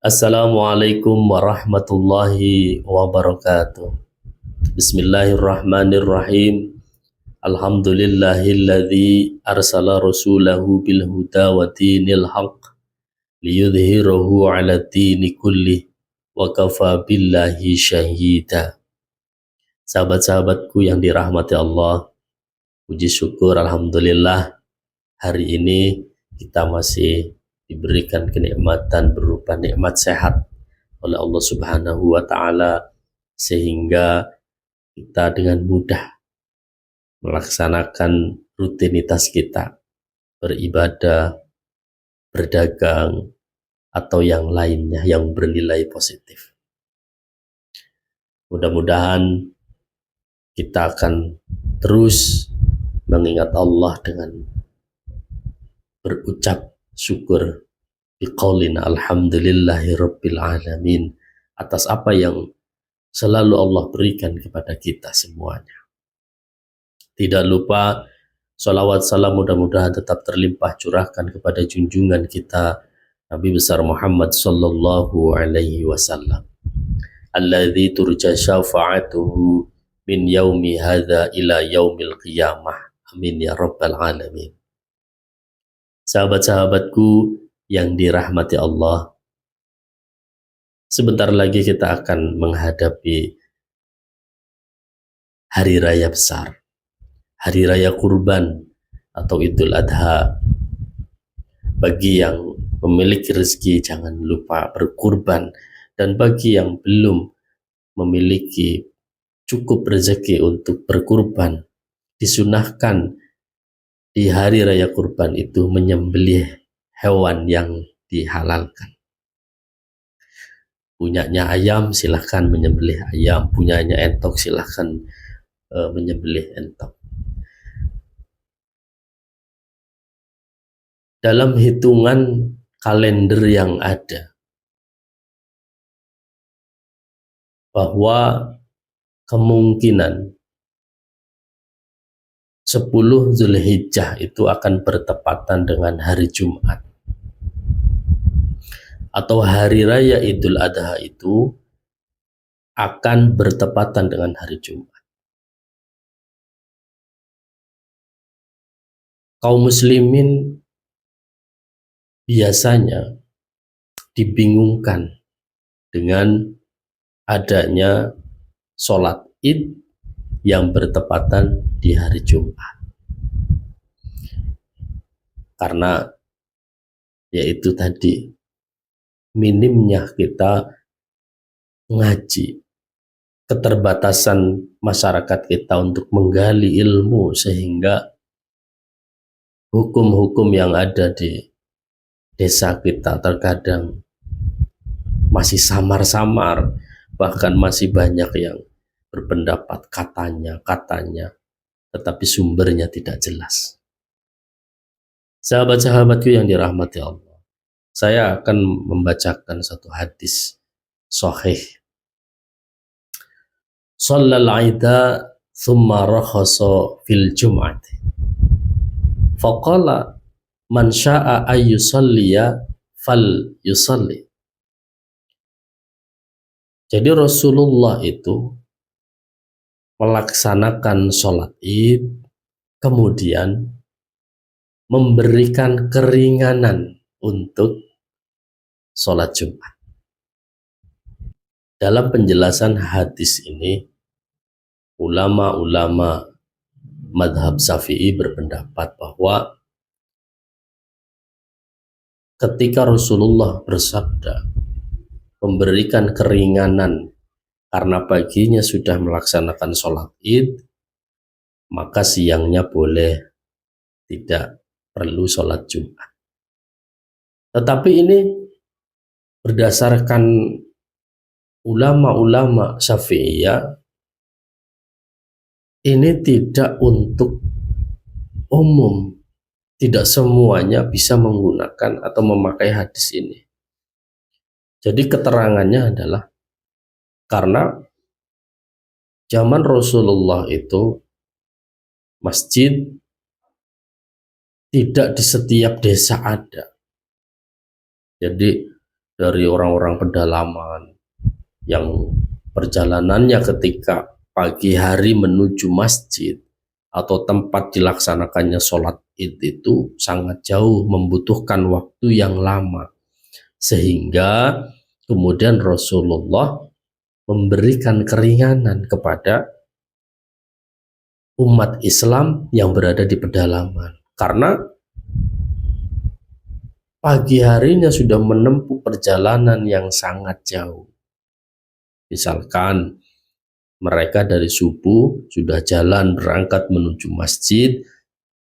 Assalamualaikum warahmatullahi wabarakatuh. Bismillahirrahmanirrahim. Alhamdulillahilladzi arsala rasulahu bil huda wa dinil haqq liyudhhirahu 'ala dini kulli wa kafa billahi syahida. Sahabat-sahabatku yang dirahmati Allah, puji syukur alhamdulillah hari ini kita masih diberikan kenikmatan berupa nikmat sehat oleh Allah Subhanahu wa taala sehingga kita dengan mudah melaksanakan rutinitas kita, beribadah, berdagang atau yang lainnya yang bernilai positif. Mudah-mudahan kita akan terus mengingat Allah dengan berucap syukur biqaulina alhamdulillahi rabbil alamin atas apa yang selalu Allah berikan kepada kita semuanya. Tidak lupa salawat salam mudah-mudahan tetap terlimpah curahkan kepada junjungan kita Nabi besar Muhammad sallallahu alaihi wasallam alladzi turja syafa'atuhu min yaumi hadza ila yaumil qiyamah. Amin ya rabbal alamin. Sahabat-sahabatku yang dirahmati Allah, sebentar lagi kita akan menghadapi hari raya besar, hari raya kurban atau Idul Adha. Bagi yang memiliki rezeki jangan lupa berkurban, dan bagi yang belum memiliki cukup rezeki untuk berkurban, disunahkan di hari raya kurban itu menyembelih hewan yang dihalalkan. Punyanya ayam silahkan menyembelih ayam, punyanya entok silahkan menyembelih entok. Dalam hitungan kalender yang ada, bahwa kemungkinan 10 Zulhijjah itu akan bertepatan dengan hari Jumat, atau hari raya Idul Adha itu akan bertepatan dengan hari Jumat. Kaum muslimin biasanya dibingungkan dengan adanya sholat Id yang bertepatan di hari Jumat, karena yaitu tadi minimnya kita ngaji, keterbatasan masyarakat kita untuk menggali ilmu, sehingga hukum-hukum yang ada di desa kita terkadang masih samar-samar, bahkan masih banyak yang berpendapat katanya, tetapi sumbernya tidak jelas. Sahabat-sahabatku yang dirahmati Allah, saya akan membacakan satu hadis sahih. Shallal aida thumma rakhasa fil jum'ati faqala man syaa ayyusalliya fal yusalli. Jadi Rasulullah itu melaksanakan sholat Id, kemudian memberikan keringanan untuk sholat Jumat. Dalam penjelasan hadis ini, ulama-ulama madhab Syafi'i berpendapat bahwa ketika Rasulullah bersabda memberikan keringanan karena paginya sudah melaksanakan sholat Id, maka siangnya boleh tidak perlu sholat Jumat. Tetapi ini berdasarkan ulama-ulama Syafi'iyah, ini tidak untuk umum, tidak semuanya bisa menggunakan atau memakai hadis ini. Jadi keterangannya adalah karena zaman Rasulullah itu masjid tidak di setiap desa ada. Jadi dari orang-orang pedalaman yang perjalanannya ketika pagi hari menuju masjid atau tempat dilaksanakannya sholat id itu sangat jauh, membutuhkan waktu yang lama, sehingga kemudian Rasulullah memberikan keringanan kepada umat Islam yang berada di pedalaman, karena pagi harinya sudah menempuh perjalanan yang sangat jauh. Misalkan mereka dari subuh sudah jalan berangkat menuju masjid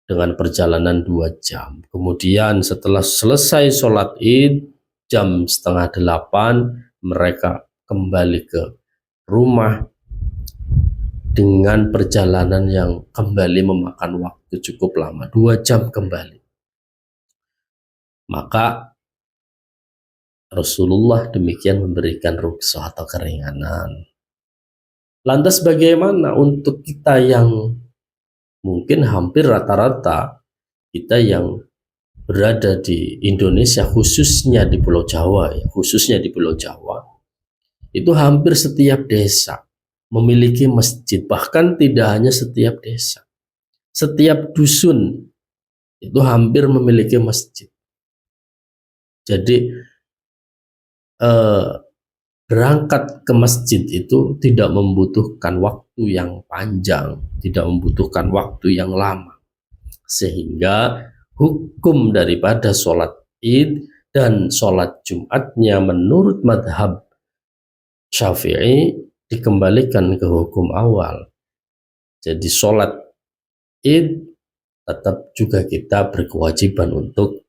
dengan perjalanan 2 jam. Kemudian setelah selesai sholat id jam 7:30 mereka kembali ke rumah dengan perjalanan yang kembali memakan waktu cukup lama, 2 jam kembali. Maka Rasulullah demikian memberikan rukhsah atau keringanan. Lantas bagaimana untuk kita yang mungkin hampir rata-rata kita yang berada di Indonesia, khususnya di Pulau Jawa, itu hampir setiap desa memiliki masjid, bahkan tidak hanya setiap desa, setiap dusun itu hampir memiliki masjid. Jadi berangkat ke masjid itu tidak membutuhkan waktu yang panjang, tidak membutuhkan waktu yang lama, sehingga hukum daripada sholat id dan sholat Jumatnya menurut madhab Syafi'i dikembalikan ke hukum awal. Jadi sholat id tetap juga kita berkewajiban untuk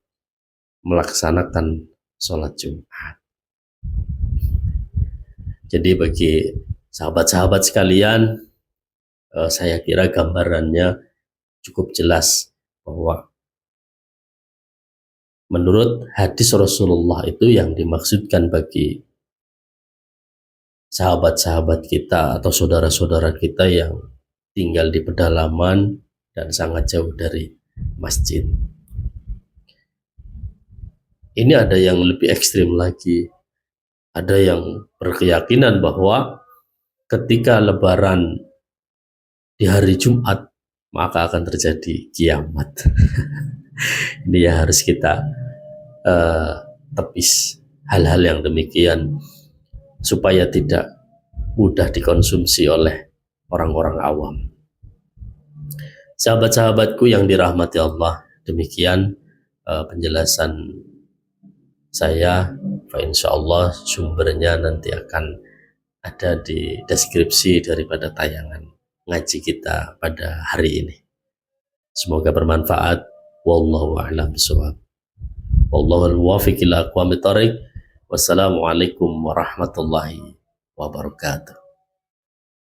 melaksanakan sholat Jumat. Jadi bagi sahabat-sahabat sekalian, saya kira gambarannya cukup jelas bahwa menurut hadis Rasulullah itu yang dimaksudkan bagi sahabat-sahabat kita atau saudara-saudara kita yang tinggal di pedalaman dan sangat jauh dari masjid. Ini ada yang lebih ekstrim lagi. Ada yang berkeyakinan bahwa ketika lebaran di hari Jumat maka akan terjadi kiamat. Ini yang harus kita tepis hal-hal yang demikian supaya tidak mudah dikonsumsi oleh orang-orang awam. Sahabat-sahabatku yang dirahmati Allah, demikian penjelasan saya. Insyaallah sumbernya nanti akan ada di deskripsi daripada tayangan ngaji kita pada hari ini. Semoga bermanfaat. Wallahu a'lam bishawab. Wallahul muwaffiq ila aqwamit thoriq. Wassalamualaikum warahmatullahi wabarakatuh.